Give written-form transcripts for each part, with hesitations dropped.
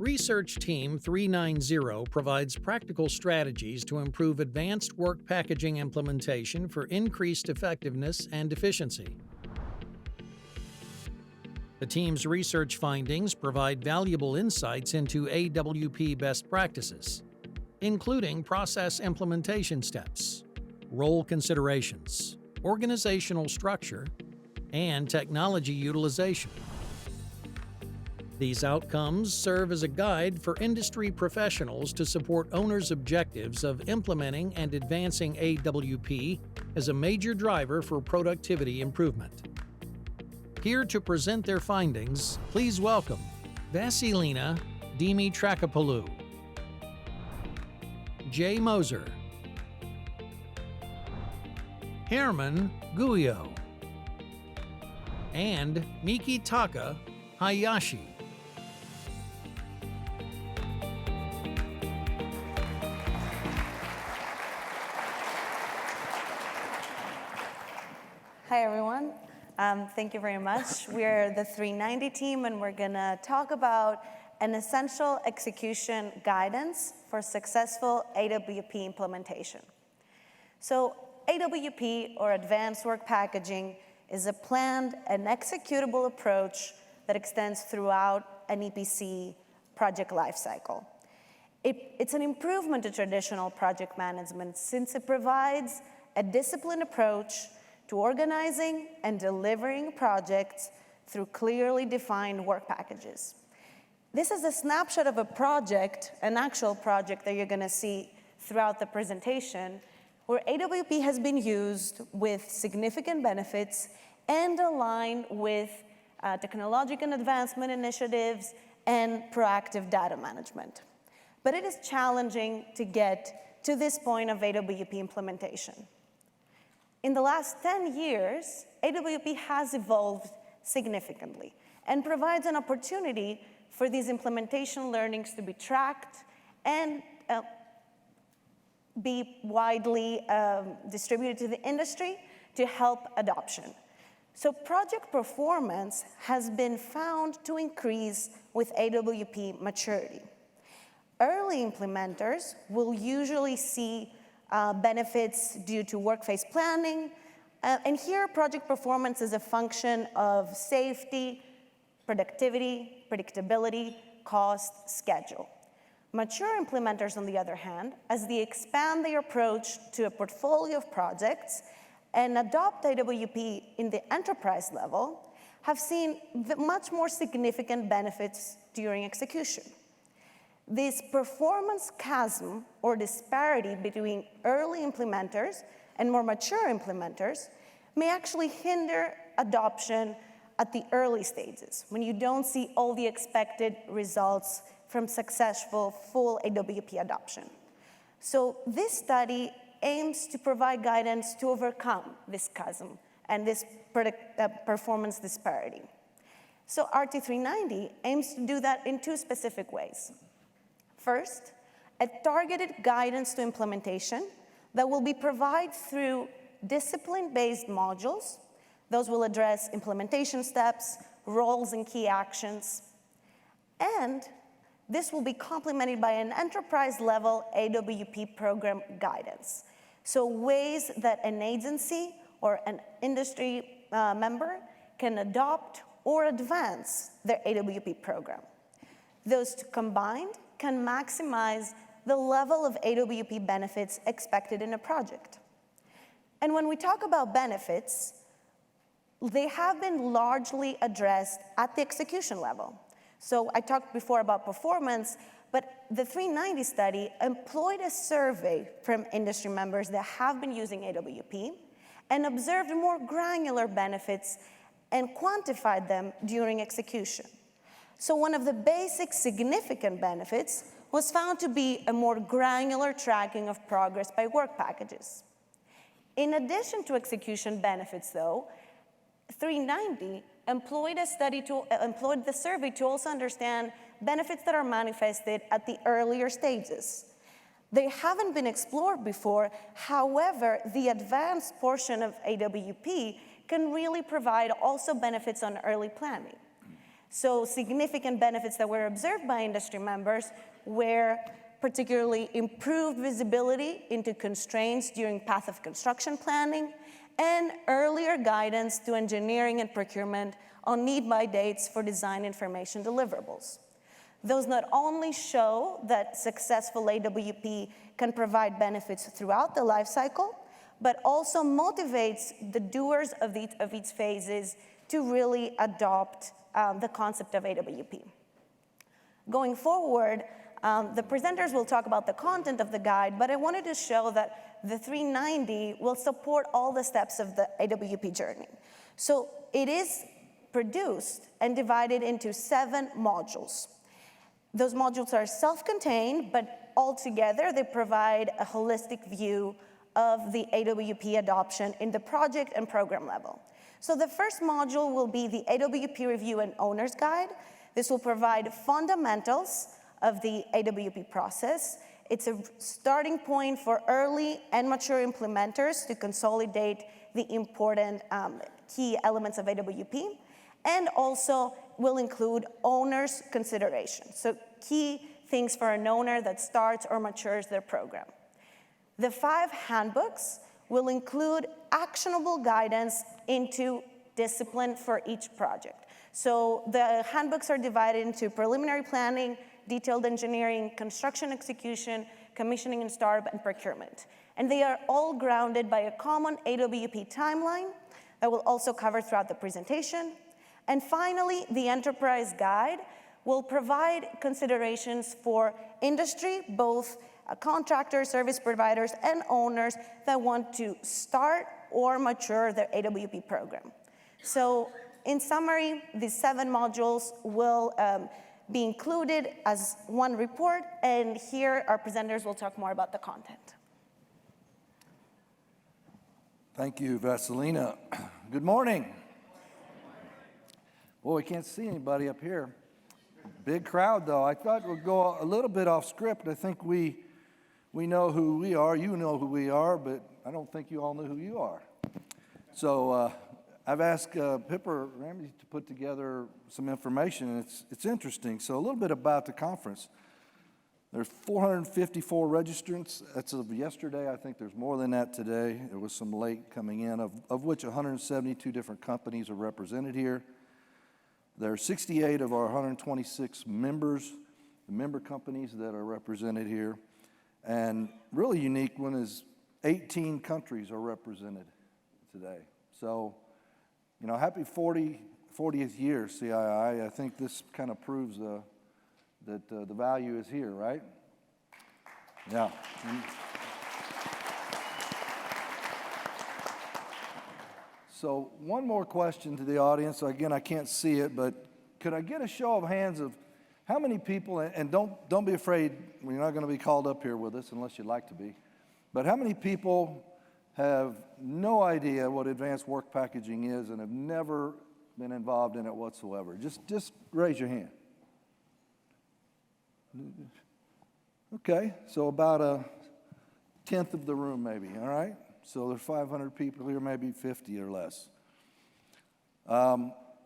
Research Team 390 provides practical strategies to improve advanced work packaging implementation for increased effectiveness and efficiency. The team's research findings provide valuable insights into AWP best practices, including process implementation steps, role considerations, organizational structure, and technology utilization. These outcomes serve as a guide for industry professionals to support owners' objectives of implementing and advancing AWP as a major driver for productivity improvement. Here to present their findings, please welcome Vassilina Demetracopoulou, J. Moser, Germain Guio, and Mikitaka Hayashi. Hi, everyone. Thank you very much. We're the 390 team, and we're going to talk about an essential execution guidance for successful AWP implementation. So AWP, or Advanced Work Packaging, is a planned and executable approach that extends throughout an EPC project lifecycle. It's an improvement to traditional project management since it provides a disciplined approach to organizing and delivering projects through clearly defined work packages. This is a snapshot of a project, an actual project that you're going to see throughout the presentation, where AWP has been used with significant benefits and aligned with technological advancement initiatives and proactive data management. But it is challenging to get to this point of AWP implementation. In the last 10 years, AWP has evolved significantly and provides an opportunity for these implementation learnings to be tracked and be widely distributed to the industry to help adoption. So project performance has been found to increase with AWP maturity. Early implementers will usually see benefits due to work phase planning, and here project performance is a function of safety, productivity, predictability, cost, schedule. Mature implementers, on the other hand, as they expand their approach to a portfolio of projects and adopt AWP in the enterprise level, have seen much more significant benefits during execution. This performance chasm or disparity between early implementers and more mature implementers may actually hinder adoption at the early stages, when you don't see all the expected results from successful full AWP adoption. So this study aims to provide guidance to overcome this chasm and this performance disparity. So RT390 aims to do that in two specific ways. First, a targeted guidance to implementation that will be provided through discipline-based modules. Those will address implementation steps, roles, and key actions. And this will be complemented by an enterprise-level AWP program guidance. So ways that an agency or an industry member can adopt or advance their AWP program. Those two combined can maximize the level of AWP benefits expected in a project. And when we talk about benefits, they have been largely addressed at the execution level. So I talked before about performance, but the 390 study employed a survey from industry members that have been using AWP and observed more granular benefits and quantified them during execution. So one of the basic significant benefits was found to be a more granular tracking of progress by work packages. In addition to execution benefits, though, 390 employed the survey to also understand benefits that are manifested at the earlier stages. They haven't been explored before. However, the advanced portion of AWP can really provide also benefits on early planning. So significant benefits that were observed by industry members were particularly improved visibility into constraints during path of construction planning and earlier guidance to engineering and procurement on need-by dates for design information deliverables. Those not only show that successful AWP can provide benefits throughout the life cycle, but also motivates the doers of each phases to really adopt the concept of AWP. Going forward, the presenters will talk about the content of the guide, but I wanted to show that the 390 will support all the steps of the AWP journey. So it is produced and divided into 7 modules. Those modules are self-contained, but altogether they provide a holistic view of the AWP adoption in the project and program level. So the first module will be the AWP Review and Owner's Guide. This will provide fundamentals of the AWP process. It's a starting point for early and mature implementers to consolidate the important key elements of AWP, and also will include owner's considerations. So key things for an owner that starts or matures their program. The 5 handbooks will include actionable guidance into discipline for each project. So the handbooks are divided into preliminary planning, detailed engineering, construction execution, commissioning and startup, and procurement. And they are all grounded by a common AWP timeline that will also cover throughout the presentation. And finally, the Enterprise Guide will provide considerations for industry, both contractors, service providers, and owners that want to start or mature their AWP program. So in summary, these 7 modules will be included as one report, and here our presenters will talk more about the content. Thank you, Vassilina. Good morning. Boy, we can't see anybody up here. Big crowd, though. I thought we'd go a little bit off script. I think we know who we are. You know who we are, but I don't think you all know who you are. So I've asked Pippa Ramsey to put together some information, and it's interesting. So a little bit about the conference. There's 454 registrants. That's of yesterday. I think there's more than that today. There was some late coming in, of which 172 different companies are represented here. There are 68 of our 126 members, the member companies that are represented here. And really unique one is 18 countries are represented today. So, you know, happy 40th year, CII. I think this kind of proves that the value is here, right? Yeah. So one more question to the audience. So again, I can't see it, but could I get a show of hands of how many people, and don't be afraid, you're not going to be called up here with us unless you'd like to be, but how many people have no idea what advanced work packaging is and have never been involved in it whatsoever? Just raise your hand. Okay, so about a 10th of the room maybe, all right? So there's 500 people here, maybe 50 or less.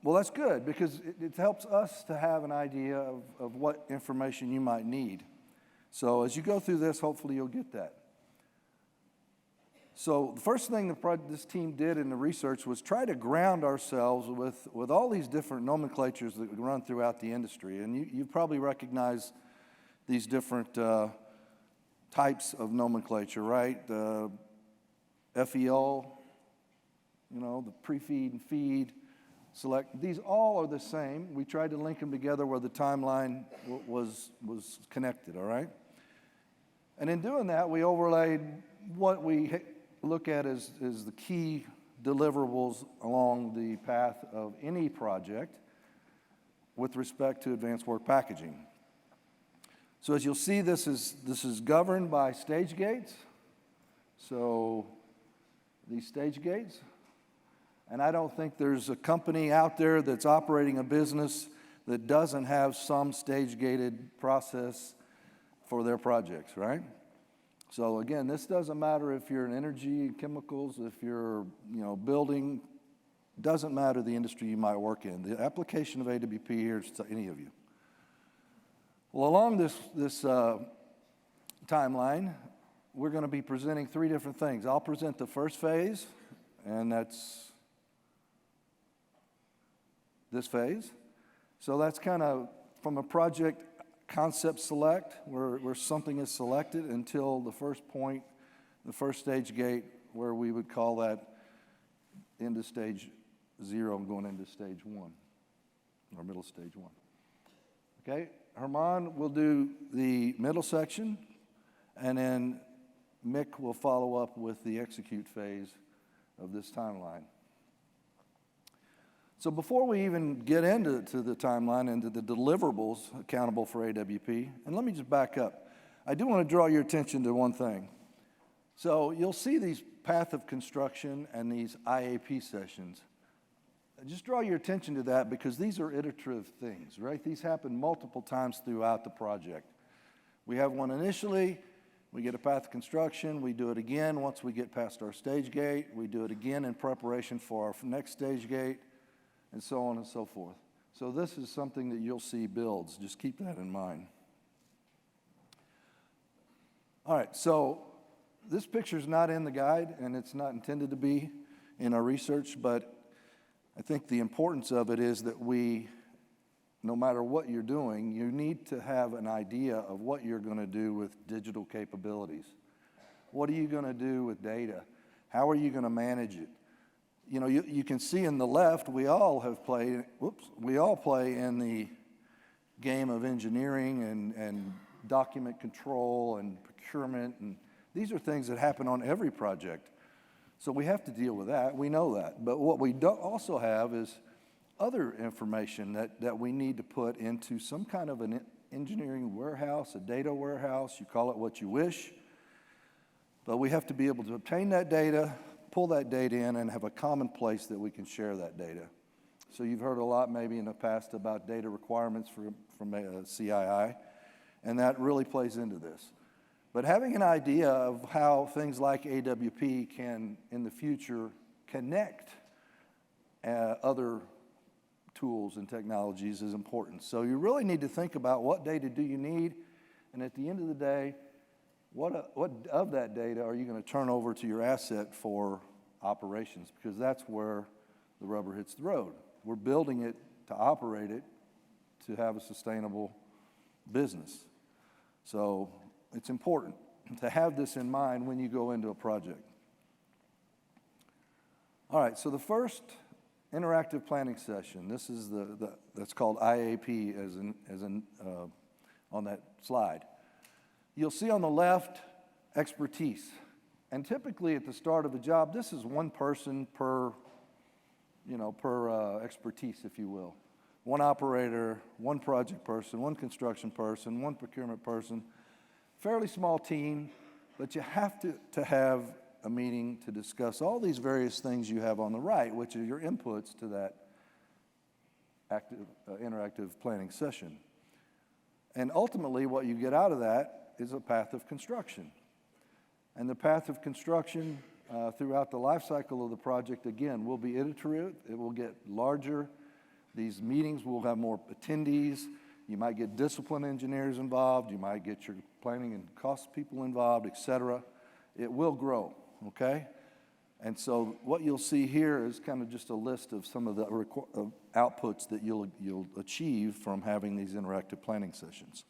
Well, that's good because it helps us to have an idea of what information you might need. So as you go through this, hopefully you'll get that. So the first thing this team did in the research was try to ground ourselves with all these different nomenclatures that run throughout the industry. And you've probably recognized these different types of nomenclature, right? FEL, you know, the pre-feed and feed, select. These all are the same. We tried to link them together where the timeline was connected, all right? And in doing that, we overlaid what we look at as the key deliverables along the path of any project with respect to advanced work packaging. So as you'll see, this is governed by stage gates. So these stage gates, and I don't think there's a company out there that's operating a business that doesn't have some stage-gated process for their projects, right? So again, this doesn't matter if you're in energy, chemicals, if you're, you know, building, Doesn't matter the industry you might work in. The application of AWP here is to any of you. Well, along this timeline, we're going to be presenting 3 different things. I'll present the first phase, and that's this phase. So that's kind of from a project concept select, where something is selected, until the first point, the first stage gate, where we would call that into stage 0 and going into stage 1, or middle stage 1. Okay, Germain will do the middle section, and then Mick will follow up with the execute phase of this timeline. So before we even get into the timeline, into the deliverables accountable for AWP, and let me just back up. I do want to draw your attention to one thing. So you'll see these path of construction and these IAP sessions. Just draw your attention to that, because these are iterative things, right? These happen multiple times throughout the project. We have one initially, we get a path of construction, we do it again once we get past our stage gate, we do it again in preparation for our next stage gate, and so on and so forth. So this is something that you'll see builds. Just keep that in mind. All right, so this picture's not in the guide, and it's not intended to be in our research, but I think the importance of it is that no matter what you're doing, you need to have an idea of what you're going to do with digital capabilities. What are you going to do with data? How are you going to manage it? You know, you can see in the left, we all play in the game of engineering and document control and procurement, and these are things that happen on every project. So we have to deal with that, we know that. But what we also have is other information that we need to put into some kind of an engineering warehouse, a data warehouse, you call it what you wish. But we have to be able to obtain that data, pull that data in, and have a common place that we can share that data. So you've heard a lot maybe in the past about data requirements from CII, and that really plays into this. But having an idea of how things like AWP can, in the future, connect other tools and technologies is important. So you really need to think about what data do you need, and at the end of the day, what of that data are you going to turn over to your asset for operations? Because that's where the rubber hits the road. We're building it to operate it, to have a sustainable business. So it's important to have this in mind when you go into a project. All right, so the first interactive planning session, this is that's called IAP on that slide. You'll see on the left, expertise. And typically at the start of a job, this is one person per expertise, if you will. One operator, one project person, one construction person, one procurement person. Fairly small team, but you have to have a meeting to discuss all these various things you have on the right, which are your inputs to that interactive planning session. And ultimately, what you get out of that is a path of construction. And the path of construction throughout the life cycle of the project, again, will be iterative. It will get larger. These meetings will have more attendees. You might get discipline engineers involved. You might get your planning and cost people involved, et cetera. It will grow, okay? And so what you'll see here is kind of just a list of some of the outputs that you'll achieve from having these interactive planning sessions.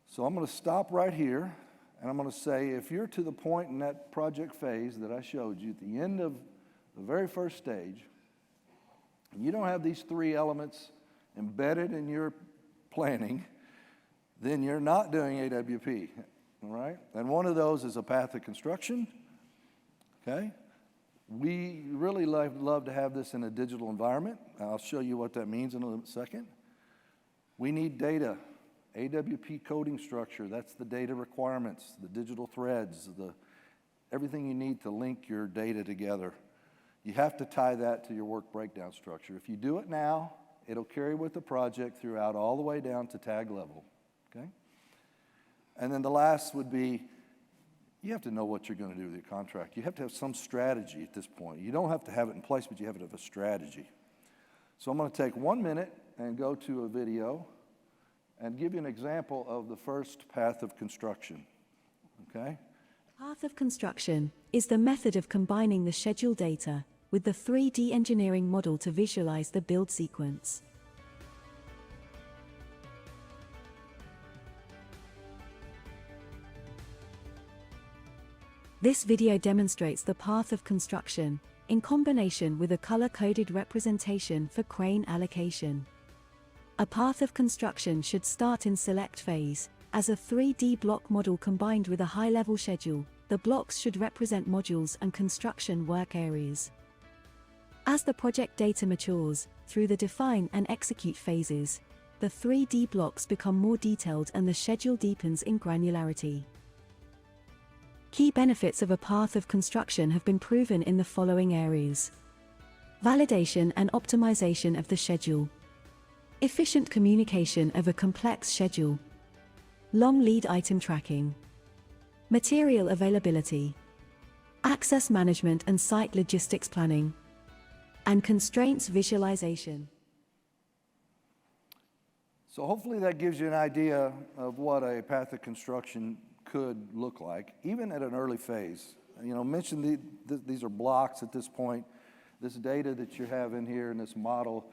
So I'm going to stop right here, and I'm going to say, if you're to the point in that project phase that I showed you, at the end of the very first stage, and you don't have these 3 elements embedded in your planning, then you're not doing AWP, all right? And one of those is a path of construction, okay? We really love to have this in a digital environment. I'll show you what that means in a second. We need data, AWP coding structure, that's the data requirements, the digital threads, everything you need to link your data together. You have to tie that to your work breakdown structure. If you do it now, it'll carry with the project throughout all the way down to tag level, okay? And then the last would be, you have to know what you're going to do with your contract. You have to have some strategy at this point. You don't have to have it in place, but you have to have a strategy. So I'm going to take 1 minute and go to a video and give you an example of the first path of construction, okay? Path of construction is the method of combining the schedule data with the 3D engineering model to visualize the build sequence. This video demonstrates the path of construction in combination with a color-coded representation for crane allocation. A path of construction should start in select phase. As a 3D block model combined with a high-level schedule, the blocks should represent modules and construction work areas. As the project data matures, through the define and execute phases, the 3D blocks become more detailed and the schedule deepens in granularity. Key benefits of a path of construction have been proven in the following areas: validation and optimization of the schedule, efficient communication of a complex schedule, long lead item tracking, material availability, access management and site logistics planning, and constraints visualization. So hopefully that gives you an idea of what a path of construction could look like, even at an early phase. You know, mention these are blocks at this point. This data that you have in here in this model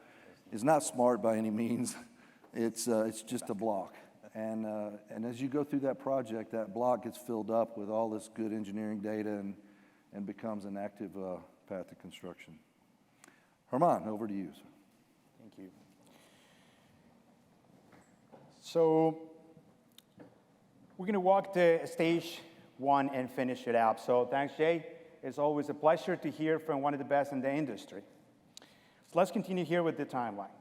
is not smart by any means. It's just a block. And as you go through that project, that block gets filled up with all this good engineering data and becomes an active path of construction. Germain, over to you, sir. Thank you. So we're going to walk to stage 1 and finish it up. So thanks, Jay. It's always a pleasure to hear from one of the best in the industry. So let's continue here with the timeline.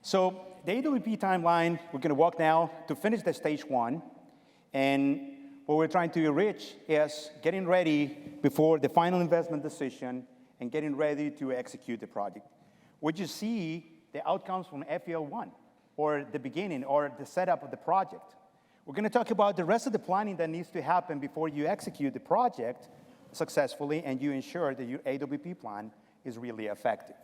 So the AWP timeline, we're going to walk now to finish the stage 1. And what we're trying to reach is getting ready before the final investment decision and getting ready to execute the project. What you see, the outcomes from FEL1, or the beginning, or the setup of the project. We're going to talk about the rest of the planning that needs to happen before you execute the project successfully and you ensure that your AWP plan is really effective.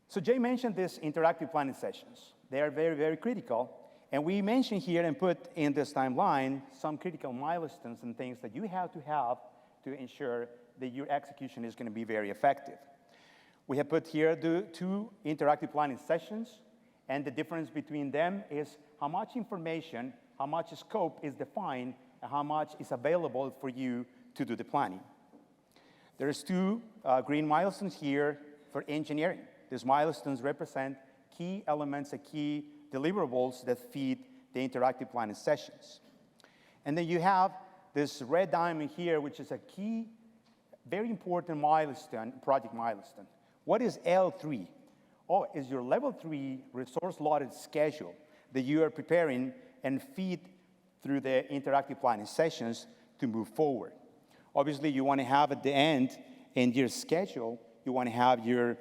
So Jay mentioned these interactive planning sessions. They are very, very critical. And we mentioned here and put in this timeline some critical milestones and things that you have to ensure that your execution is going to be very effective. We have put here the 2 interactive planning sessions, and the difference between them is how much information, how much scope is defined, and how much is available for you to do the planning. There's 2 green milestones here for engineering. These milestones represent key elements and key deliverables that feed the interactive planning sessions. And then you have this red diamond here, which is a key, very important milestone, project milestone. What is L3? Oh, is your level 3 resource loaded schedule that you are preparing and feed through the interactive planning sessions to move forward. Obviously, you want to have at the end in your schedule, you want to have your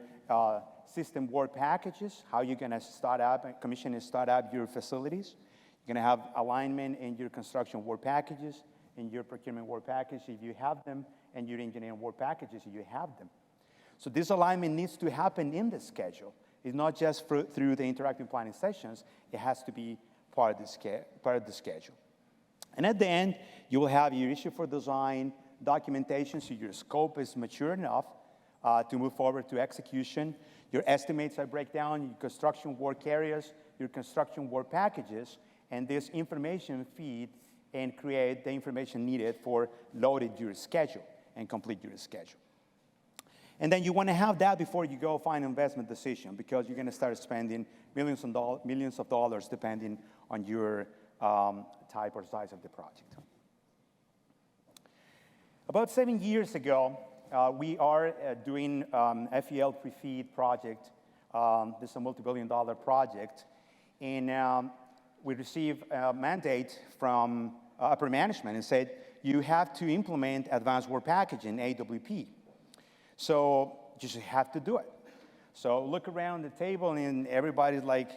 system work packages, how you're going to start up and commission and start up your facilities. You're going to have alignment in your construction work packages, in your procurement work package if you have them, and your engineering work packages if you have them. So this alignment needs to happen in the schedule. It's not just through the interactive planning sessions. It has to be part of the schedule. And at the end, you will have your issue for design, documentation, so your scope is mature enough to move forward to execution. Your estimates are break down, your construction work areas, your construction work packages, and this information feed and create the information needed for loading your schedule and complete your schedule. And then you want to have that before you go final investment decision, because you're going to start spending millions of dollars depending on your type or size of the project. About 7 years ago, we are doing FEL pre-feed project. This is a multi-billion-dollar project. And we received a mandate from upper management and said, you have to implement advanced work packaging, AWP. So you just have to do it. So look around the table and everybody's like,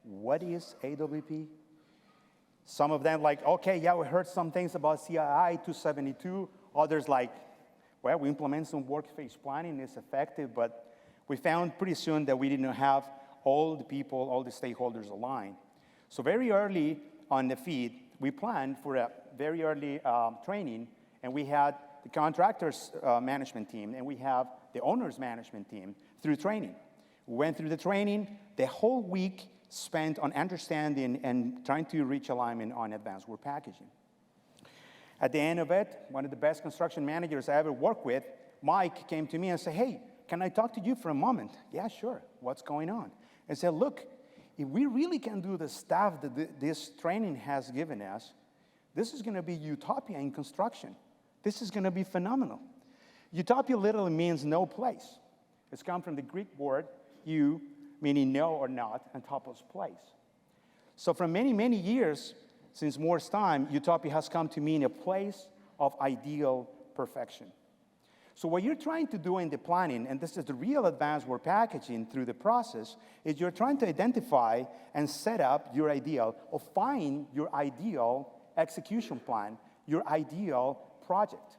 what is AWP? Some of them like, okay, yeah, we heard some things about CII 272. Others like, well, we implement some work-phase planning, it's effective, but we found pretty soon that we didn't have all the people, all the stakeholders aligned. So very early on the feed, we planned for a very early training, and we had the contractors management team, and we have the owner's management team through training. We went through the training, the whole week spent on understanding and trying to reach alignment on advanced work packaging. At the end of it, one of the best construction managers I ever worked with, Mike, came to me and said, hey, can I talk to you for a moment? Yeah, sure, what's going on? And said, look, if we really can do the stuff that this training has given us, this is gonna be utopia in construction. This is gonna be phenomenal. Utopia literally means no place. It's come from the Greek word, eu, meaning no or not, and topos, place. So for many, many years, since Moore's time, utopia has come to mean a place of ideal perfection. So what you're trying to do in the planning, and this is the real advanced work packaging through the process, is you're trying to identify and set up your ideal, or find your ideal execution plan, your ideal project,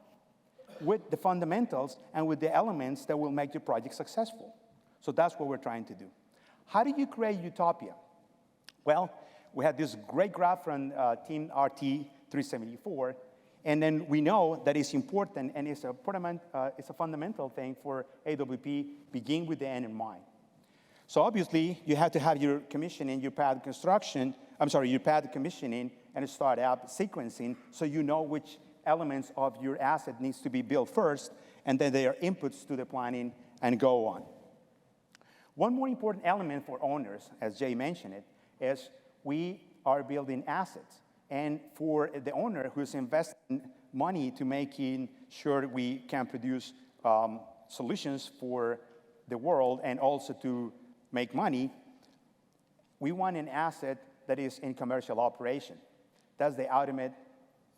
with the fundamentals and with the elements that will make your project successful. So that's what we're trying to do. How do you create utopia? Well, we had this great graph from Team RT 374, and then we know that it's important and it's a fundamental thing for AWP, begin with the end in mind. So obviously, you have to have your commissioning, your path construction, your path commissioning and startup sequencing, so you know which elements of your asset needs to be built first, and then they are inputs to the planning and go on. One more important element for owners, as Jay mentioned it, is we are building assets. And for the owner who's investing money to making sure we can produce solutions for the world and also to make money, we want an asset that is in commercial operation. That's the ultimate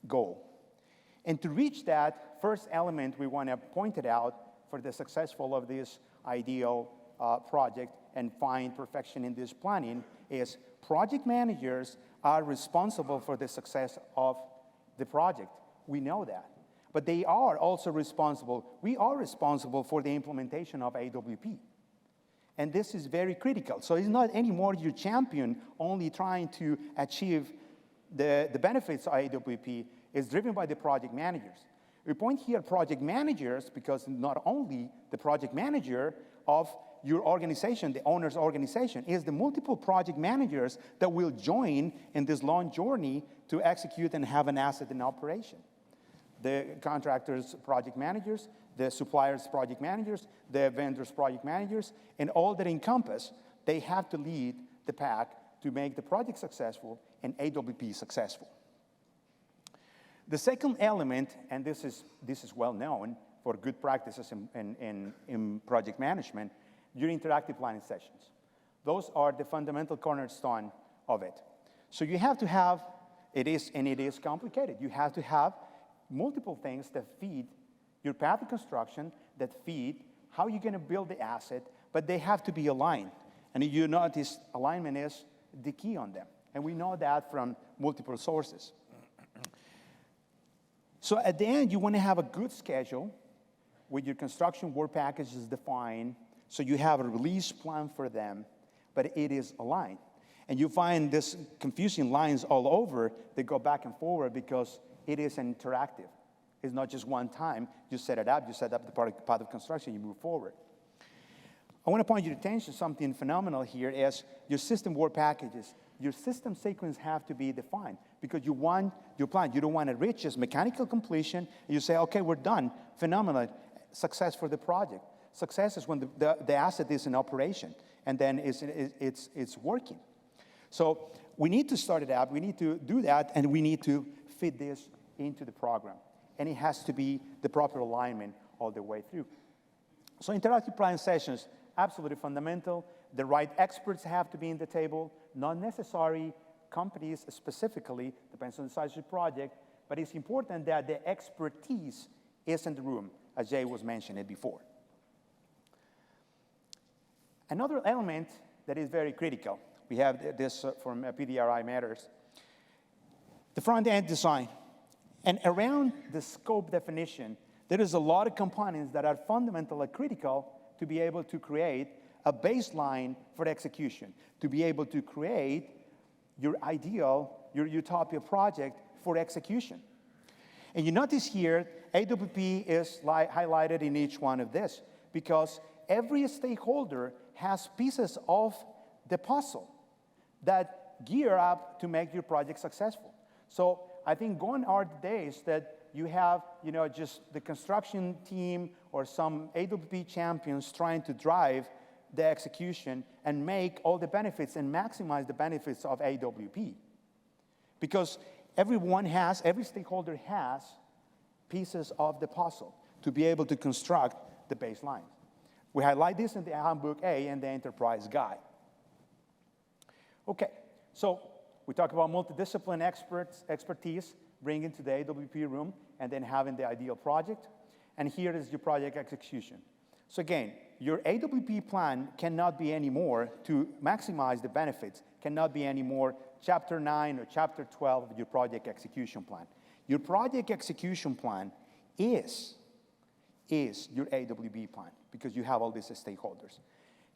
goal. And to reach that first element we want to point it out for the successful of this ideal project and find perfection in this planning is project managers are responsible for the success of the project. We know that. But they are also responsible, we are responsible for the implementation of AWP. And this is very critical. So it's not anymore your champion only trying to achieve the benefits of AWP. It's driven by the project managers. We point here project managers because not only the project manager of your organization, the owner's organization, is the multiple project managers that will join in this long journey to execute and have an asset in operation. The contractors' project managers, the suppliers' project managers, the vendors' project managers, and all that encompass, they have to lead the pack to make the project successful and AWP successful. The second element, and this is well known for good practices in project management, your interactive planning sessions. Those are the fundamental cornerstone of it. So you have to have, it is complicated. You have to have multiple things that feed your path of construction, that feed how you're gonna build the asset, but they have to be aligned. And you notice alignment is the key on them. And we know that from multiple sources. So at the end, you wanna have a good schedule with your construction work packages defined, so you have a release plan for them, but it is aligned. And you find this confusing lines all over that go back and forward because it is interactive. It's not just one time. You set it up, you set up the part of construction, you move forward. I want to point your attention to something phenomenal here is your system work packages. Your system sequence have to be defined because you want your plan. You don't want to reach as mechanical completion. You say, okay, we're done. Phenomenal. Success for the project. Success is when the asset is in operation and then it's working. So we need to start it up, we need to do that, and we need to fit this into the program. And it has to be the proper alignment all the way through. So interactive planning sessions, absolutely fundamental. The right experts have to be in the table, not necessary companies specifically, depends on the size of the project, but it's important that the expertise is in the room, as Jay was mentioning before. Another element that is very critical, we have this from PDRI Matters, the front-end design. And around the scope definition, there is a lot of components that are fundamentally critical to be able to create a baseline for execution, to be able to create your ideal, your utopia project for execution. And you notice here, AWP is highlighted in each one of this, because every stakeholder has pieces of the puzzle that gear up to make your project successful. So I think gone are the days that you have, just the construction team or some AWP champions trying to drive the execution and make all the benefits and maximize the benefits of AWP. Because every stakeholder has pieces of the puzzle to be able to construct the baseline. We highlight this in the Handbook A and the Enterprise Guide. Okay, so we talk about multidiscipline expertise, bringing to the AWP room, and then having the ideal project. And here is your project execution. So again, your AWP plan cannot be any more to maximize the benefits, cannot be any more Chapter 9 or Chapter 12 of your project execution plan. Your project execution plan is your AWP plan, because you have all these stakeholders.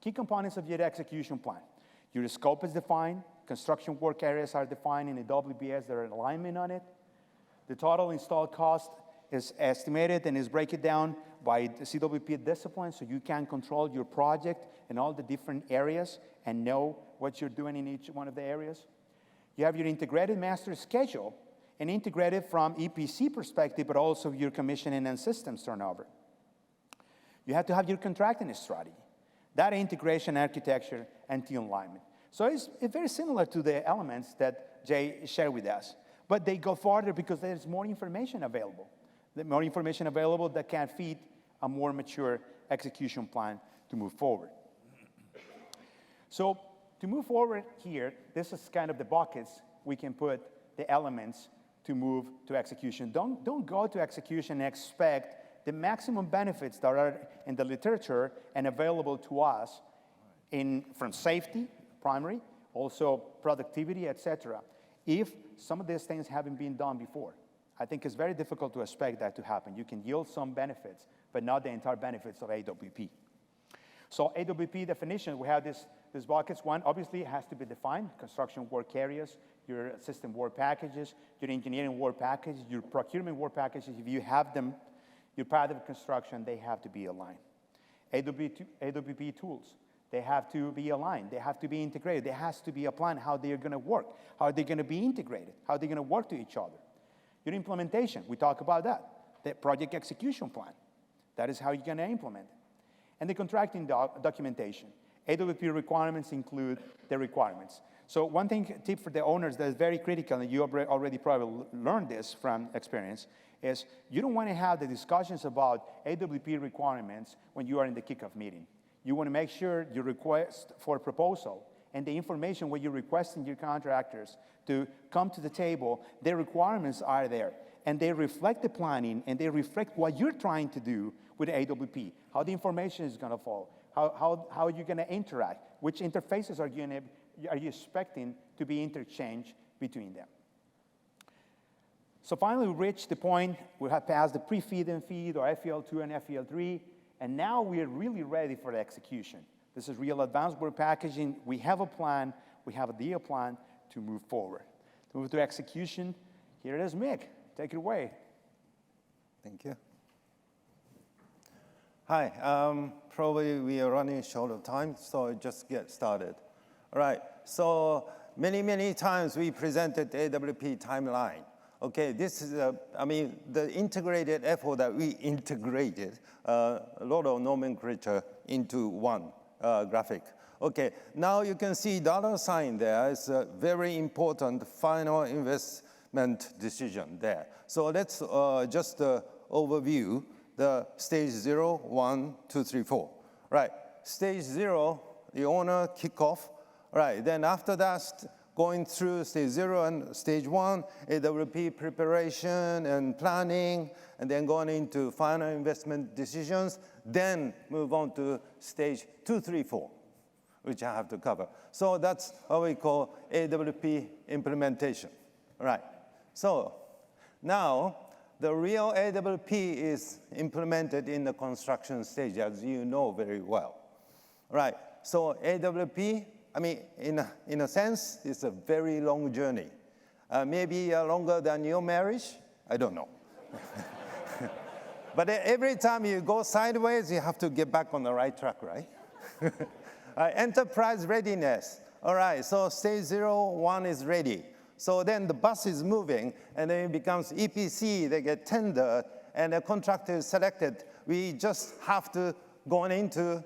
Key components of your execution plan. Your scope is defined, construction work areas are defined in the WBS, there are alignment on it. The total installed cost is estimated and is broken down by the CWP discipline, so you can control your project in all the different areas and know what you're doing in each one of the areas. You have your integrated master schedule, and integrated from EPC perspective, but also your commissioning and systems turnover. You have to have your contracting strategy, data integration architecture, and team alignment. So it's very similar to the elements that Jay shared with us, but they go farther because there's more information available. The more information available that can feed a more mature execution plan to move forward. So to move forward here, this is kind of the buckets we can put the elements to move to execution. Don't go to execution and expect the maximum benefits that are in the literature and available to us from safety, primary, also productivity, etc. If some of these things haven't been done before, I think it's very difficult to expect that to happen. You can yield some benefits, but not the entire benefits of AWP. So AWP definition, we have these buckets. One, obviously, it has to be defined. Construction work areas, your system work packages, your engineering work packages, your procurement work packages. If you have them, your path of construction, they have to be aligned. AWP tools, they have to be aligned. They have to be integrated. There has to be a plan how they're going to work, how they're going to be integrated, how they're going to work to each other. Your implementation, we talk about that. The project execution plan, that is how you're going to implement it. And the contracting documentation. AWP requirements include the requirements. So one tip for the owners that is very critical, and you already probably learned this from experience, is you don't want to have the discussions about AWP requirements when you are in the kickoff meeting. You want to make sure your request for a proposal and the information where you're requesting your contractors to come to the table, their requirements are there. And they reflect the planning, and they reflect what you're trying to do with AWP, how the information is going to fall, how you're going to interact, which interfaces are you expecting to be interchanged between them. So finally, we reached the point, we have passed the pre-feed and feed, or FEL2 and FEL3, and now we are really ready for the execution. This is real advanced work packaging. We have a plan, we have a deal plan to move forward. To move to execution, here it is, Mick. Take it away. Thank you. Hi, probably we are running short of time, so just get started. All right, so many times we presented AWP timeline. Okay, this is, the integrated effort that we integrated a lot of nomenclature into one graphic. Okay, now you can see dollar sign there. It's a very important final investment decision there. So let's just overview the stage 0, 1, 2, 3, 4. Right, stage 0, the owner kickoff. Right, then after that, going through stage 0 and stage 1, AWP preparation and planning, and then going into final investment decisions, then move on to stage 2, 3, 4, which I have to cover. So that's what we call AWP implementation. Right. So now the real AWP is implemented in the construction stage, as you know very well. Right, so AWP, I mean, in a sense, it's a very long journey. Maybe longer than your marriage, I don't know. But every time you go sideways, you have to get back on the right track, right? Enterprise readiness. All right, so stage 0, 1 is ready. So then the bus is moving, and then it becomes EPC, they get tendered, and the contractor is selected. We just have to go into,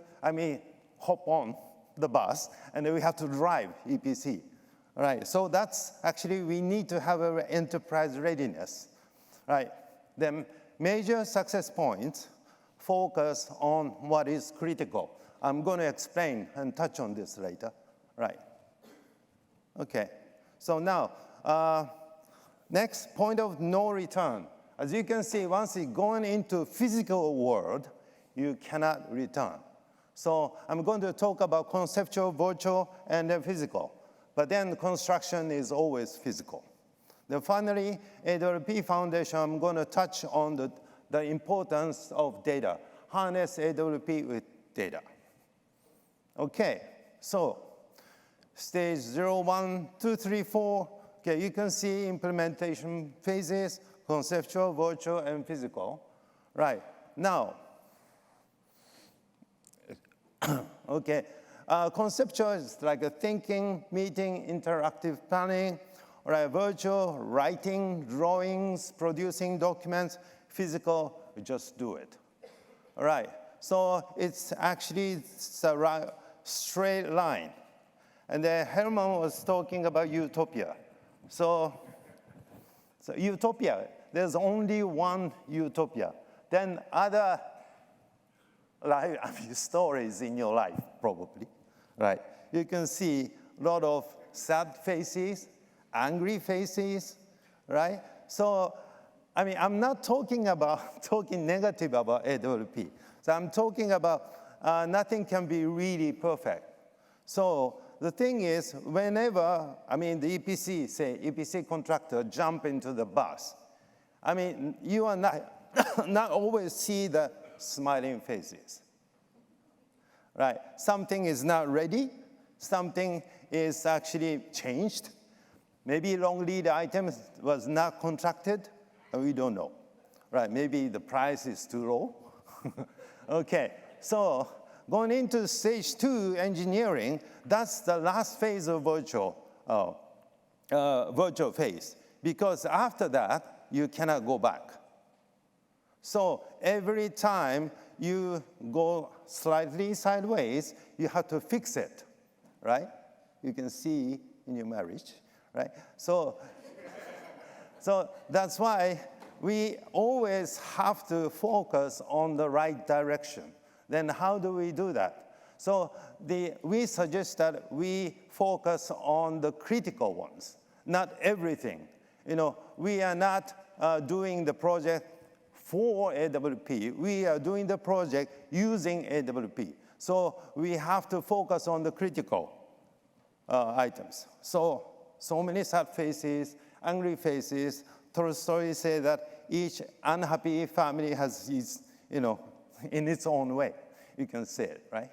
hop on the bus, and then we have to drive EPC. All right, so that's actually, we need to have an enterprise readiness. Right, then major success points focus on what is critical. I'm going to explain and touch on this later. Right. Okay, so now, next, point of no return. As you can see, once you're going into physical world, you cannot return. So I'm going to talk about conceptual, virtual, and then physical. But then construction is always physical. Then finally, AWP Foundation, I'm going to touch on the importance of data. Harness AWP with data. Okay, so stage 0, 1, 2, 3, 4. Okay, you can see implementation phases, conceptual, virtual, and physical. Right, now, okay, conceptual is like a thinking, meeting, interactive planning. All right, virtual, writing, drawings, producing documents. Physical, we just do it. All right, so it's actually a straight line. And then Germain was talking about utopia. So utopia, there's only one utopia. Then other stories in your life, probably, right? You can see a lot of sad faces, angry faces, right? So, I'm not talking negative about AWP. So I'm talking about nothing can be really perfect. So the thing is, whenever, the EPC, say, EPC contractor jump into the bus, you are not always see the smiling faces, right? Something is not ready. Something is actually changed. Maybe long lead item was not contracted. We don't know, right? Maybe the price is too low. Okay, so going into stage 2 engineering, that's the last phase of virtual phase, because after that, you cannot go back. So every time you go slightly sideways, you have to fix it, right? You can see in your marriage, right? So that's why we always have to focus on the right direction. Then how do we do that? So we suggest that we focus on the critical ones, not everything. We are not doing the project for AWP. We are doing the project using AWP. So we have to focus on the critical items. So many sad faces, angry faces. Tolstoy said that each unhappy family has its, in its own way. You can say it, right?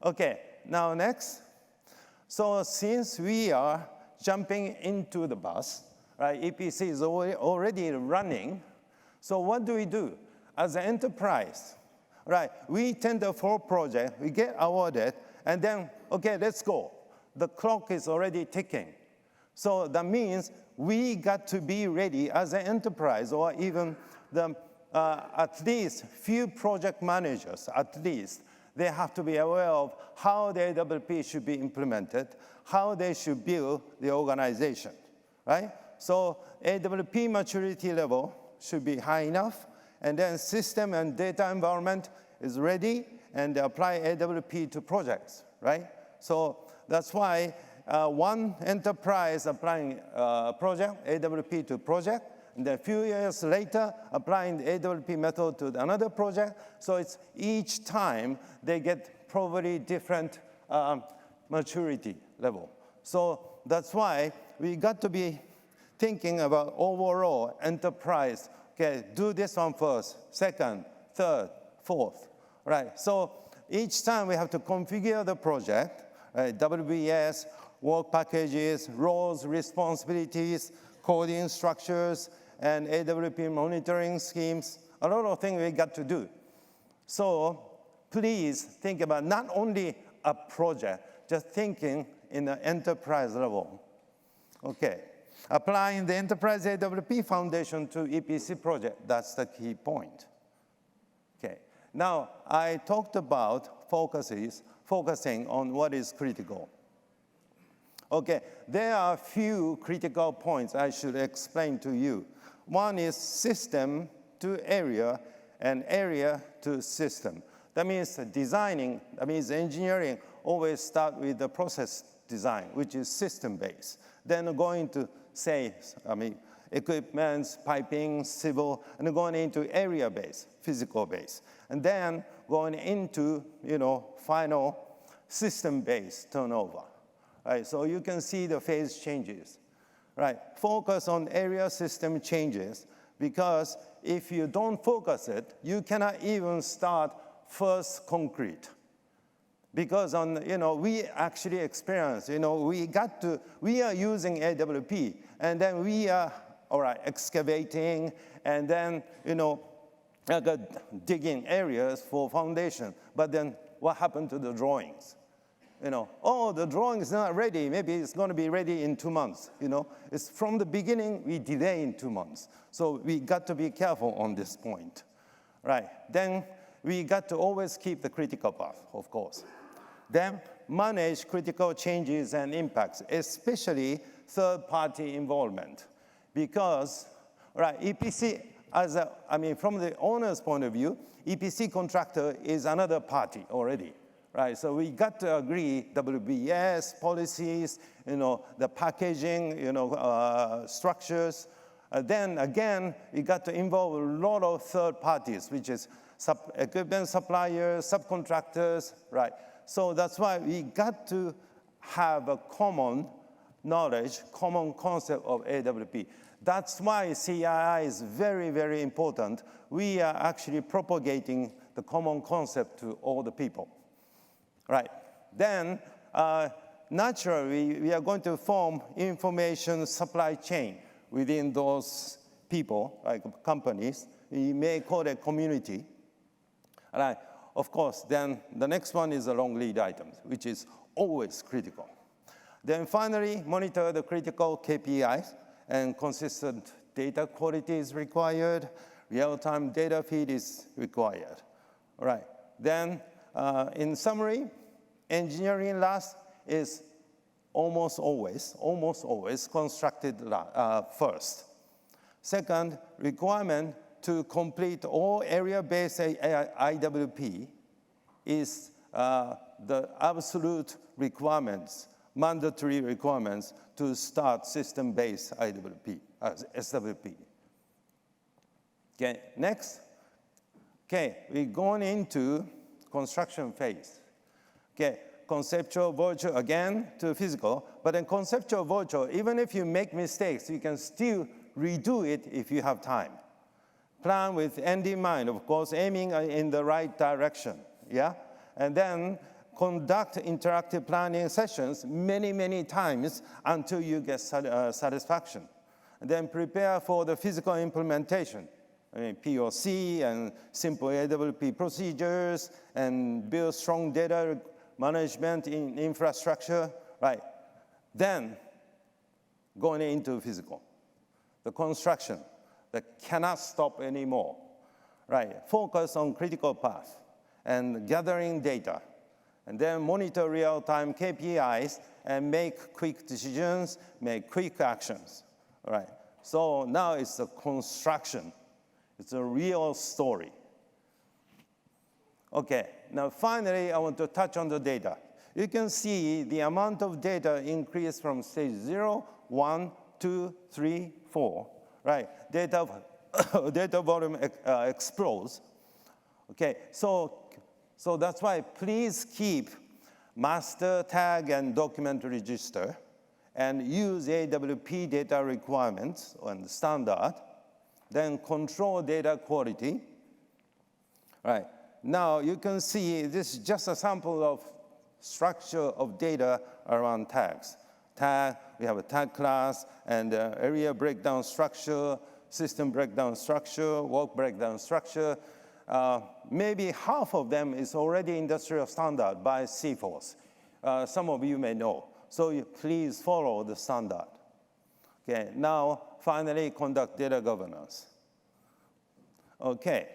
Okay, now next. So since we are jumping into the bus, right, EPC is already running, so what do we do? As an enterprise, right, we tender for a project, we get awarded, and then, okay, let's go. The clock is already ticking. So that means we got to be ready as an enterprise, or even at least few project managers, at least, they have to be aware of how the AWP should be implemented, how they should build the organization, right? So AWP maturity level should be high enough, and then system and data environment is ready, and they apply AWP to projects, right? So that's why one enterprise applying project, AWP to project, and then a few years later, applying the AWP method to another project. So it's each time they get probably different maturity level. So that's why we got to be thinking about overall enterprise. Okay, do this one first, second, third, fourth, right? So each time we have to configure the project, right? WBS, work packages, roles, responsibilities, coding structures, and AWP monitoring schemes, a lot of things we got to do. So please think about not only a project, just thinking in the enterprise level. Okay, applying the enterprise AWP foundation to EPC project, that's the key point. Okay, now I talked about focusing on what is critical. Okay, there are a few critical points I should explain to you. One is system to area and area to system. That means designing, that means engineering always start with the process design, which is system-based. Then going to say, equipment, piping, civil, and going into area-based, physical-based. And then going into, final system-based turnover. Right, so you can see the phase changes. Right, focus on area system changes, because if you don't focus it, you cannot even start first concrete. Because we actually experience, we are using AWP, and then we are, excavating, and then, digging areas for foundation. But then what happened to the drawings? The drawing is not ready. Maybe it's going to be ready in 2 months. It's from the beginning, we delay in 2 months. So we got to be careful on this point, right? Then we got to always keep the critical path, of course. Then manage critical changes and impacts, especially third-party involvement. Because, EPC, from the owner's point of view, EPC contractor is another party already. Right, so we got to agree WBS policies, the packaging, structures. Then again, we got to involve a lot of third parties, which is equipment suppliers, subcontractors, right? So that's why we got to have a common knowledge, common concept of AWP. That's why CII is very, very important. We are actually propagating the common concept to all the people. Right. Then, naturally, we are going to form information supply chain within those people, like companies. We may call it community. Right. Of course, then the next one is the long lead items, which is always critical. Then finally, monitor the critical KPIs, and consistent data quality is required. Real-time data feed is required. All right. Then, in summary, engineering last is almost always constructed first. Second, requirement to complete all area-based IWP is the absolute requirements, mandatory requirements to start system-based IWP, SWP. Okay, next. Okay, we're going into construction phase. Okay, conceptual, virtual, again, to physical. But in conceptual, virtual, even if you make mistakes, you can still redo it if you have time. Plan with end in mind, of course, aiming in the right direction, yeah? And then conduct interactive planning sessions many, many times until you get satisfaction. And then prepare for the physical implementation. POC and simple AWP procedures, and build strong data management in infrastructure, right? Then, going into physical, the construction that cannot stop anymore, right? Focus on critical path and gathering data, and then monitor real-time KPIs and make quick decisions, make quick actions, all right? So now it's the construction. It's a real story. Okay, now finally, I want to touch on the data. You can see the amount of data increased from stage 0, 1, 2, 3, 4, right? Data volume explodes. Okay, so that's why please keep master tag and document register, and use AWP data requirements and standard, then control data quality. Right. Now you can see this is just a sample of structure of data around tags. Tag, we have a tag class and area breakdown structure, system breakdown structure, work breakdown structure. Maybe half of them is already industrial standard by CFOS. Some of you may know. So please follow the standard. Okay, now finally conduct data governance. Okay.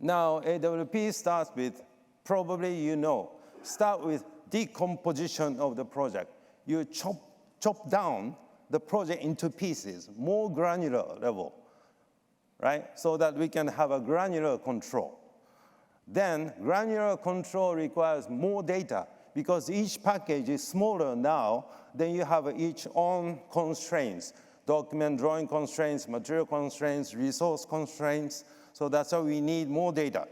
Now AWP starts with, probably you know, start with decomposition of the project. You chop down the project into pieces, more granular level, right? So that we can have a granular control. Then granular control requires more data because each package is smaller now, then you have each own constraints, document drawing constraints, material constraints, resource constraints. So that's why we need more data.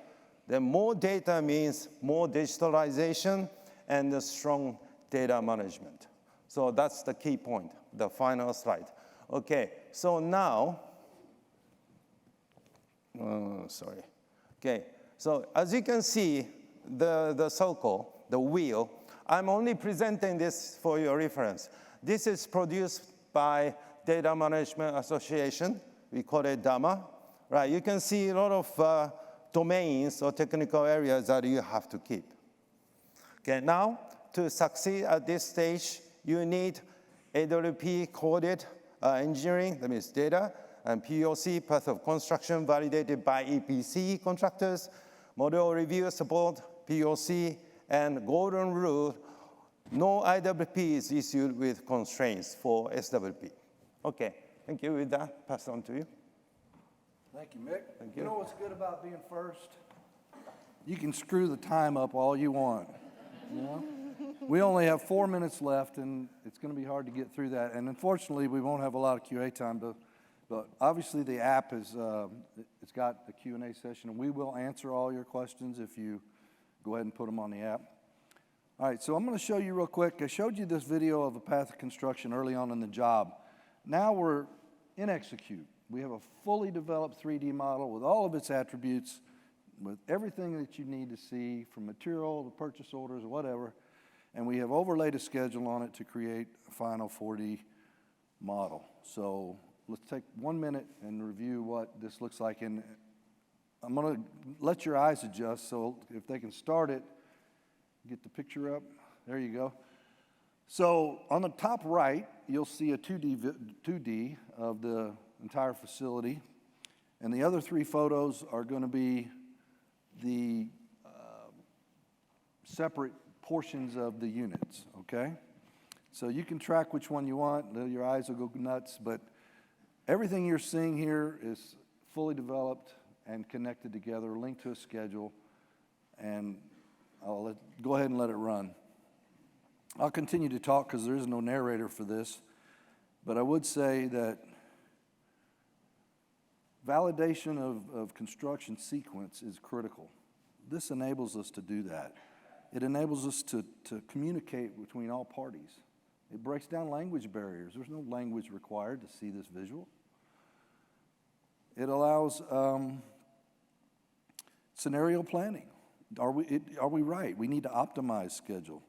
Then more data means more digitalization and a strong data management. So that's the key point, the final slide. Okay, so now, sorry. Okay, so as you can see, the circle, the wheel, I'm only presenting this for your reference. This is produced by Data Management Association. We call it DAMA. Right, you can see a lot of domains or technical areas that you have to keep. Okay, now to succeed at this stage, you need AWP coded engineering, that means data, and POC, path of construction, validated by EPC contractors, model review support, POC, and golden rule, no IWP is issued with constraints for SWP. Okay, thank you. With that, pass on to you. Thank you, Mick. Thank you. You know what's good about being first? You can screw the time up all you want. You know? We only have 4 minutes left, and it's going to be hard to get through that. And unfortunately, we won't have a lot of QA time. But obviously, the app is it's got a Q&A session, and we will answer all your questions if you go ahead and put them on the app. All right, so I'm going to show you real quick. I showed you this video of a path of construction early on in the job. Now we're in execute. We have a fully developed 3D model with all of its attributes, with everything that you need to see from material to purchase orders or whatever, and we have overlaid a schedule on it to create a final 4D model. So let's take 1 minute and review what this looks like, and I'm going to let your eyes adjust, so if they can start it, get the picture up. There you go. So on the top right, you'll see a 2D of the entire facility, and the other 3 photos are going to be the separate portions of the units, okay? So you can track which one you want. Your eyes will go nuts, but everything you're seeing here is fully developed and connected together, linked to a schedule, and I'll go ahead and let it run. I'll continue to talk because there is no narrator for this, but I would say that validation of construction sequence is critical. This enables us to do that. It enables us to communicate between all parties. It breaks down language barriers. There's no language required to see this visual. It allows scenario planning. Are we right? We need to optimize schedule.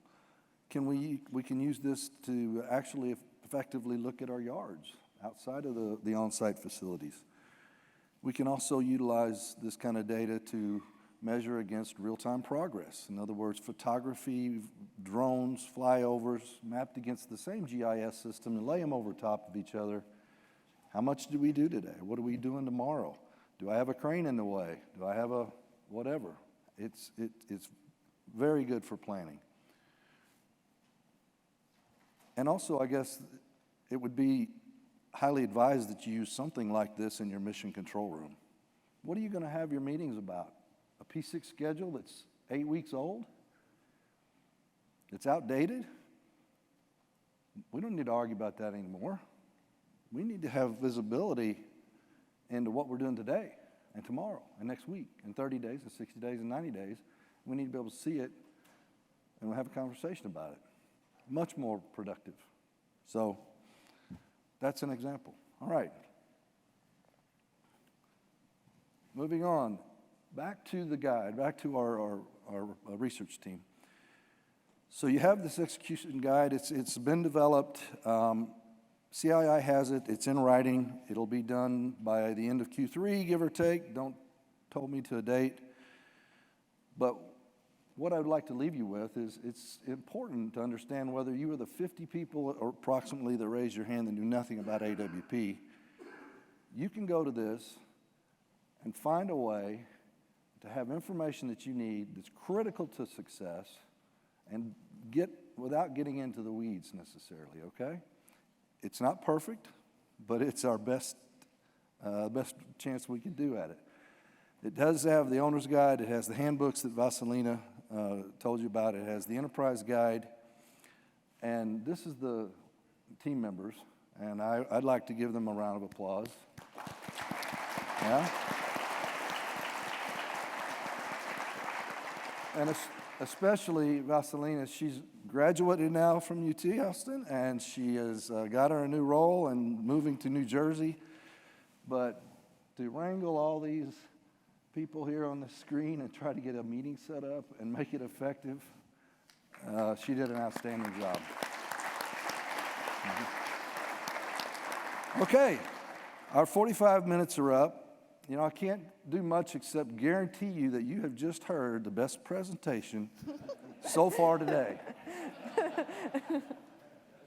We can use this to actually effectively look at our yards outside of the on-site facilities. We can also utilize this kind of data to measure against real-time progress. In other words, photography, drones, flyovers, mapped against the same GIS system and lay them over top of each other. How much do we do today? What are we doing tomorrow? Do I have a crane in the way? Do I have a whatever? It's very good for planning. And also, I guess, it would be highly advised that you use something like this in your mission control room. What are you going to have your meetings about? A P6 schedule that's 8 weeks old? It's outdated? We don't need to argue about that anymore. We need to have visibility into what we're doing today and tomorrow and next week and 30 days and 60 days and 90 days. We need to be able to see it and we'll have a conversation about it. Much more productive. So that's an example. All right. Moving on, back to the guide, back to our research team. So you have this execution guide. It's been developed. CII has it. It's in writing. It'll be done by the end of Q3, give or take. Don't hold me to a date. But what I would like to leave you with is it's important to understand whether you were the 50 people or approximately that raised your hand that knew nothing about AWP. You can go to this and find a way to have information that you need that's critical to success and get without getting into the weeds necessarily, okay? It's not perfect, but it's our best chance we can do at it. It does have the owner's guide. It has the handbooks that Vassilina told you about. It has the enterprise guide. And this is the team members, and I'd like to give them a round of applause. Yeah? And especially Vassilina, she's graduated now from UT Austin, and she has got her a new role and moving to New Jersey. But to wrangle all these people here on the screen and try to get a meeting set up and make it effective, she did an outstanding job. Okay, our 45 minutes are up. You know, I can't do much except guarantee you that you have just heard the best presentation so far today.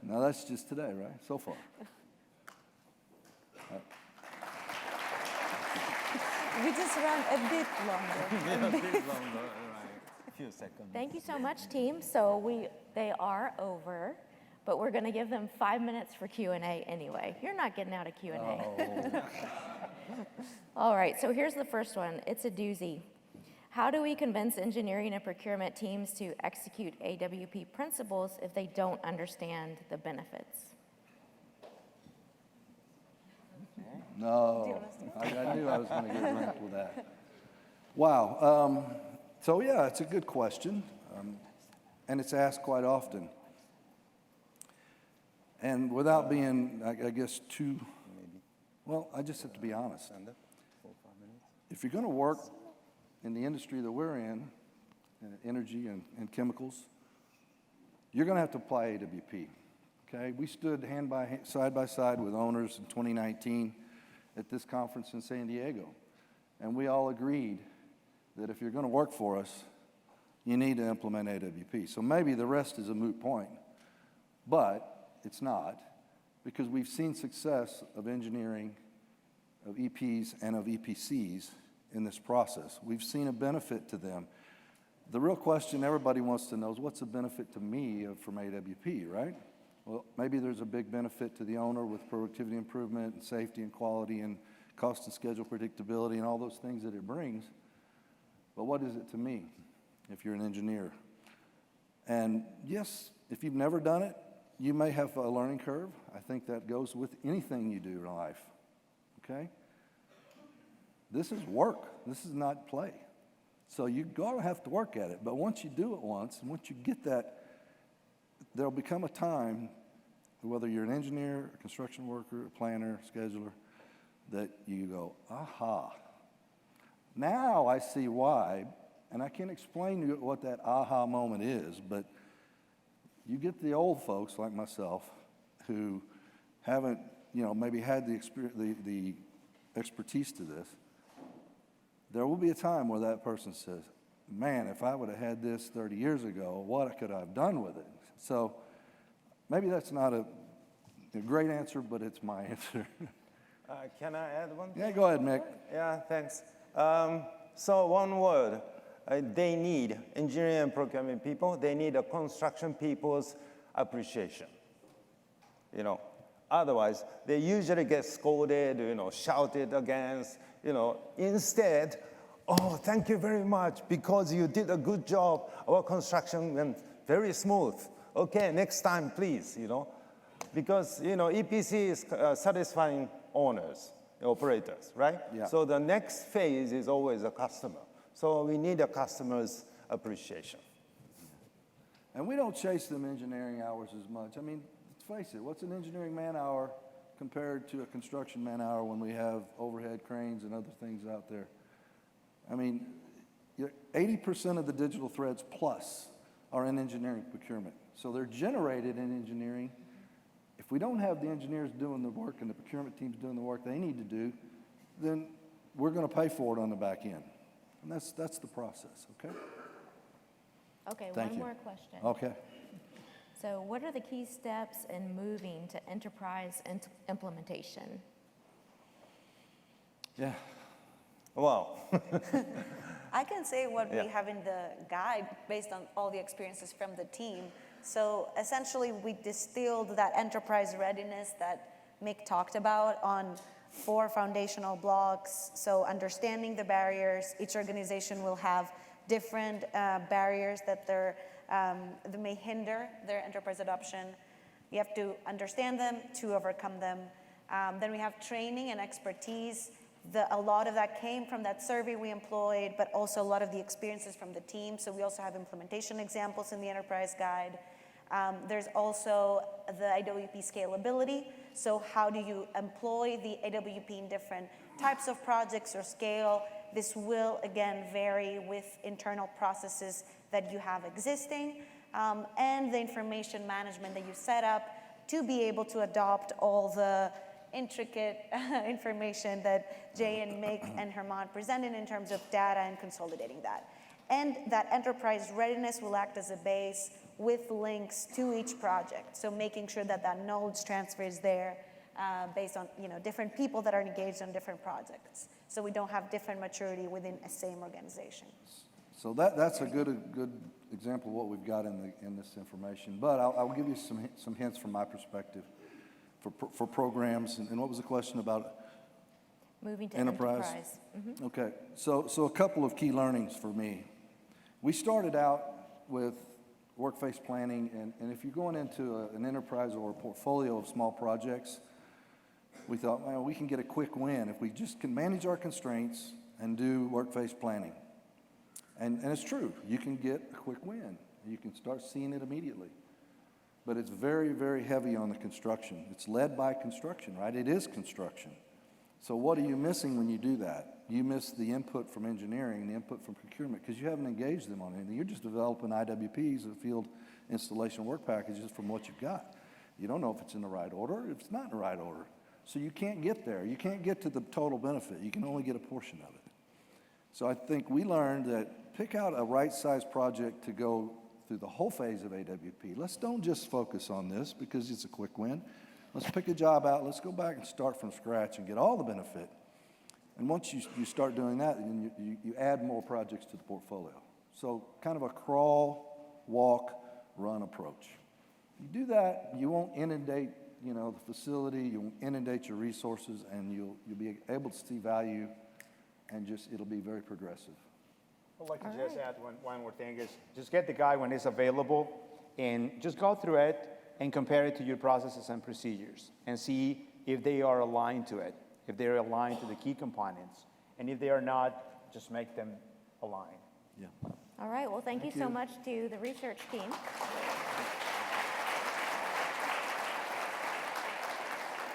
Now, that's just today, right? So far. We just ran a bit longer. A bit longer, right. A few seconds. Thank you so much, team. So they are over, but we're going to give them 5 minutes for Q&A anyway. You're not getting out of Q&A. Oh. All right, so here's the first one. It's a doozy. How do we convince engineering and procurement teams to execute AWP principles if they don't understand the benefits? No, I knew I was going to get ranked with that. Wow. So, yeah, it's a good question, and it's asked quite often. And without being, I guess, too, well, I just have to be honest. If you're going to work in the industry that we're in, energy and chemicals, you're going to have to apply AWP, okay? We stood side by side with owners in 2019 at this conference in San Diego, and we all agreed that if you're going to work for us, you need to implement AWP. So maybe the rest is a moot point, but it's not, because we've seen success of engineering, of EPs, and of EPCs in this process. We've seen a benefit to them. The real question everybody wants to know is, what's the benefit to me from AWP, right? Well, maybe there's a big benefit to the owner with productivity improvement and safety and quality and cost and schedule predictability and all those things that it brings. But what is it to me if you're an engineer? And yes, if you've never done it, you may have a learning curve. I think that goes with anything you do in life, okay? This is work. This is not play. So you're going to have to work at it. But once you do it once, and once you get that, there'll become a time, whether you're an engineer, a construction worker, a planner, scheduler, that you go, aha. Now I see why, and I can't explain to you what that aha moment is, but you get the old folks like myself who haven't, maybe had the expertise to this. There will be a time where that person says, man, if I would have had this 30 years ago, what could I have done with it? So maybe that's not a great answer, but it's my answer. Can I add one? Yeah, go ahead, Mick. Yeah, thanks. So one word, they need, engineering and procurement people, they need a construction people's appreciation. Otherwise, they usually get scolded, shouted against, Instead, oh, thank you very much, because you did a good job. Our construction went very smooth. Okay, next time, please, Because, EPC is satisfying owners, operators, right? Yeah. So the next phase is always a customer. So we need a customer's appreciation. And we don't chase them engineering hours as much. I mean, let's face it, what's an engineering man-hour compared to a construction man-hour when we have overhead cranes and other things out there? I mean, 80% of the digital threads plus are in engineering procurement. So they're generated in engineering. If we don't have the engineers doing the work and the procurement teams doing the work they need to do, then we're going to pay for it on the back end. And that's the process, okay? Okay, Thank one you. more question. Okay. So what are the key steps in moving to enterprise implementation? Yeah. Wow. I can say what Yeah. we have in the guide based on all the experiences from the team. So essentially, we distilled that enterprise readiness that Mick talked about on 4 foundational blocks. So understanding the barriers, each organization will have different barriers that that may hinder their enterprise adoption. You have to understand them to overcome them. Then we have training and expertise. A lot of that came from that survey we employed, but also a lot of the experiences from the team. So we also have implementation examples in the enterprise guide. There's also the AWP scalability. So how do you employ the AWP in different types of projects or scale? This will, again, vary with internal processes that you have existing, and the information management that you set up to be able to adopt all the intricate information that Jay and Mick and Germain presented in terms of data and consolidating that. And that enterprise readiness will act as a base with links to each project. So making sure that that knowledge transfer is there based on different people that are engaged on different projects. So we don't have different maturity within a same organization. So that's a good example of what we've got in this information. But I'll give you some hints from my perspective for programs. And what was the question about? Moving to Enterprise? enterprise. Mhm. Okay, so a couple of key learnings for me. We started out with work-face planning, and if you're going into an enterprise or a portfolio of small projects, we thought, well, we can get a quick win if we just can manage our constraints and do work-face planning. And it's true, you can get a quick win. You can start seeing it immediately. But it's very, very heavy on the construction. It's led by construction, right? It is construction. So what are you missing when you do that? You miss the input from engineering, the input from procurement, because you haven't engaged them on anything. You're just developing IWPs, or field installation work packages, from what you've got. You don't know if it's in the right order, if it's not in the right order. So you can't get there. You can't get to the total benefit. You can only get a portion of it. So I think we learned that pick out a right-sized project to go through the whole phase of AWP. Let's don't just focus on this because it's a quick win. Let's pick a job out. Let's go back and start from scratch and get all the benefit. And once you start doing that, then you add more projects to the portfolio. So kind of a crawl, walk, run approach. You do that, you won't inundate the facility, you won't inundate your resources, and you'll be able to see value, and it'll be very progressive. I'd like to just add one more thing is just get the guide when it's available and just go through it and compare it to your processes and procedures and see if they are aligned to it, if they're aligned to the key components. And if they are not, just make them align. Yeah. All right, well, thank you so much to the research team.